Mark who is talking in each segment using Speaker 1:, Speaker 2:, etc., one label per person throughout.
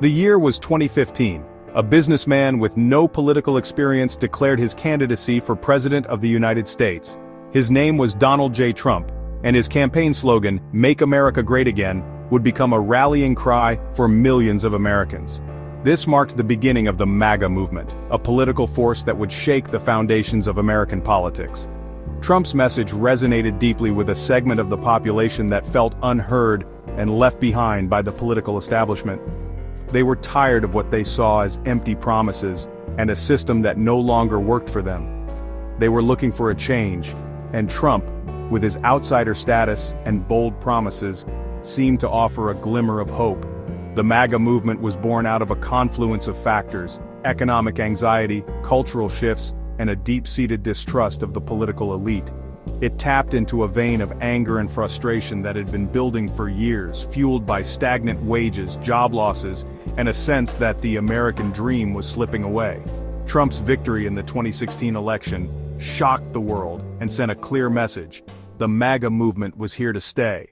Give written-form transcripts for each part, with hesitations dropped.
Speaker 1: The year was 2015. A businessman with no political experience declared his candidacy for President of the United States. His name was Donald J. Trump, and his campaign slogan, "Make America Great Again," would become a rallying cry for millions of Americans. This marked the beginning of the MAGA movement, a political force that would shake the foundations of American politics. Trump's message resonated deeply with a segment of the population that felt unheard and left behind by the political establishment. They were tired of what they saw as empty promises and a system that no longer worked for them. They were looking for a change, and Trump, with his outsider status and bold promises, seemed to offer a glimmer of hope. The MAGA movement was born out of a confluence of factors: economic anxiety, cultural shifts, and a deep-seated distrust of the political elite. It tapped into a vein of anger and frustration that had been building for years, fueled by stagnant wages, job losses, and a sense that the American dream was slipping away. Trump's victory in the 2016 election shocked the world and sent a clear message: the MAGA movement was here to stay.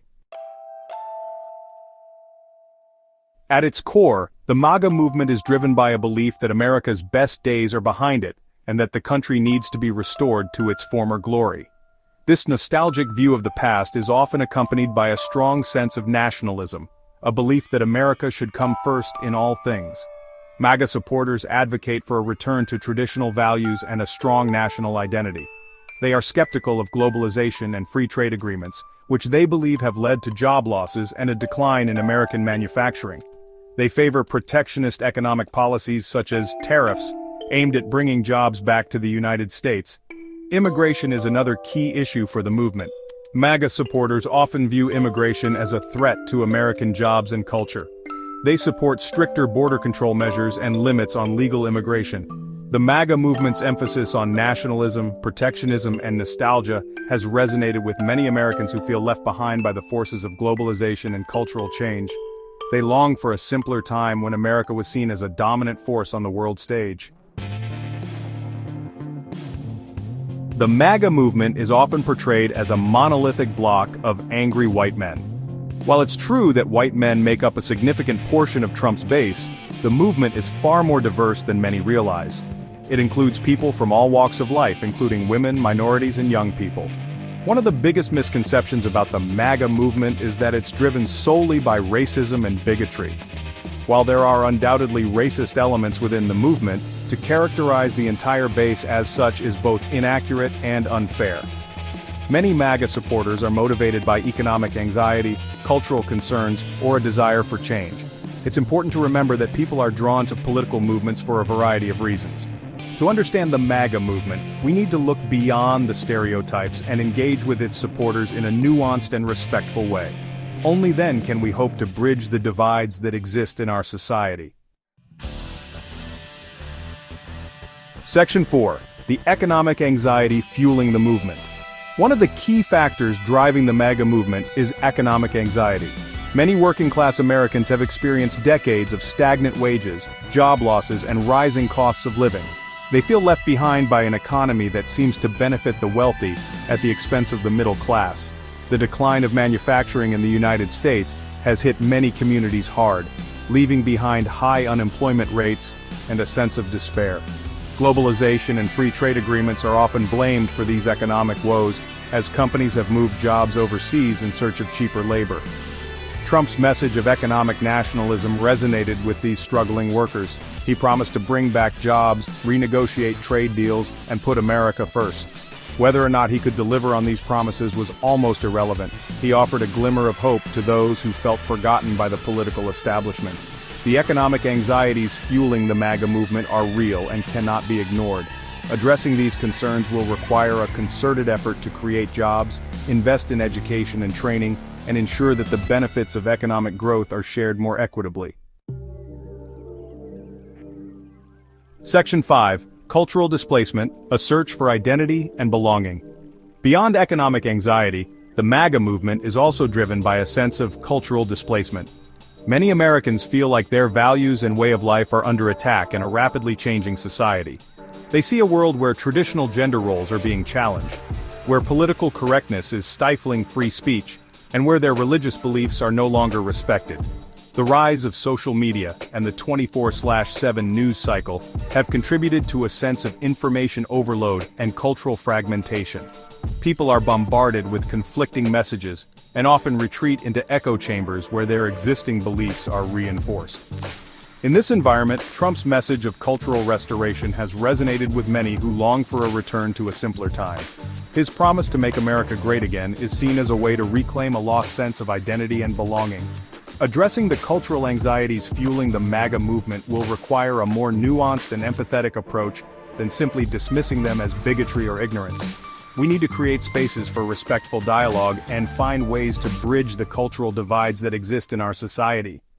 Speaker 1: At its core, the MAGA movement is driven by a belief that America's best days are behind it, and that the country needs to be restored to its former glory. This nostalgic view of the past is often accompanied by a strong sense of nationalism, a belief that America should come first in all things. MAGA supporters advocate for a return to traditional values and a strong national identity. They are skeptical of globalization and free trade agreements, which they believe have led to job losses and a decline in American manufacturing. They favor protectionist economic policies such as tariffs, aimed at bringing jobs back to the United States. Immigration is another key issue for the movement. MAGA supporters often view immigration as a threat to American jobs and culture. They support stricter border control measures and limits on legal immigration. The MAGA movement's emphasis on nationalism, protectionism, and nostalgia has resonated with many Americans who feel left behind by the forces of globalization and cultural change. They long for a simpler time when America was seen as a dominant force on the world stage. The MAGA movement is often portrayed as a monolithic block of angry white men. While it's true that white men make up a significant portion of Trump's base, the movement is far more diverse than many realize. It includes people from all walks of life, including women, minorities, and young people. One of the biggest misconceptions about the MAGA movement is that it's driven solely by racism and bigotry. While there are undoubtedly racist elements within the movement, to characterize the entire base as such is both inaccurate and unfair. Many MAGA supporters are motivated by economic anxiety, cultural concerns, or a desire for change. It's important to remember that people are drawn to political movements for a variety of reasons. To understand the MAGA movement, we need to look beyond the stereotypes and engage with its supporters in a nuanced and respectful way. Only then can we hope to bridge the divides that exist in our society. Section 4. The economic anxiety fueling the movement. One of the key factors driving the MAGA movement is economic anxiety. Many working-class Americans have experienced decades of stagnant wages, job losses, and rising costs of living. They feel left behind by an economy that seems to benefit the wealthy at the expense of the middle class. The decline of manufacturing in the United States has hit many communities hard, leaving behind high unemployment rates and a sense of despair. Globalization and free trade agreements are often blamed for these economic woes, as companies have moved jobs overseas in search of cheaper labor. Trump's message of economic nationalism resonated with these struggling workers. He promised to bring back jobs, renegotiate trade deals, and put America first. Whether or not he could deliver on these promises was almost irrelevant. He offered a glimmer of hope to those who felt forgotten by the political establishment. The economic anxieties fueling the MAGA movement are real and cannot be ignored. Addressing these concerns will require a concerted effort to create jobs, invest in education and training, and ensure that the benefits of economic growth are shared more equitably. Section 5. Cultural displacement, a search for identity and belonging. Beyond economic anxiety, the MAGA movement is also driven by a sense of cultural displacement. Many Americans feel like their values and way of life are under attack in a rapidly changing society. They see a world where traditional gender roles are being challenged, where political correctness is stifling free speech, and where their religious beliefs are no longer respected. The rise of social media and the 24/7 news cycle have contributed to a sense of information overload and cultural fragmentation. People are bombarded with conflicting messages and often retreat into echo chambers where their existing beliefs are reinforced. In this environment, Trump's message of cultural restoration has resonated with many who long for a return to a simpler time. His promise to make America great again is seen as a way to reclaim a lost sense of identity and belonging. Addressing the cultural anxieties fueling the MAGA movement will require a more nuanced and empathetic approach than simply dismissing them as bigotry or ignorance. We need to create spaces for respectful dialogue and find ways to bridge the cultural divides that exist in our society.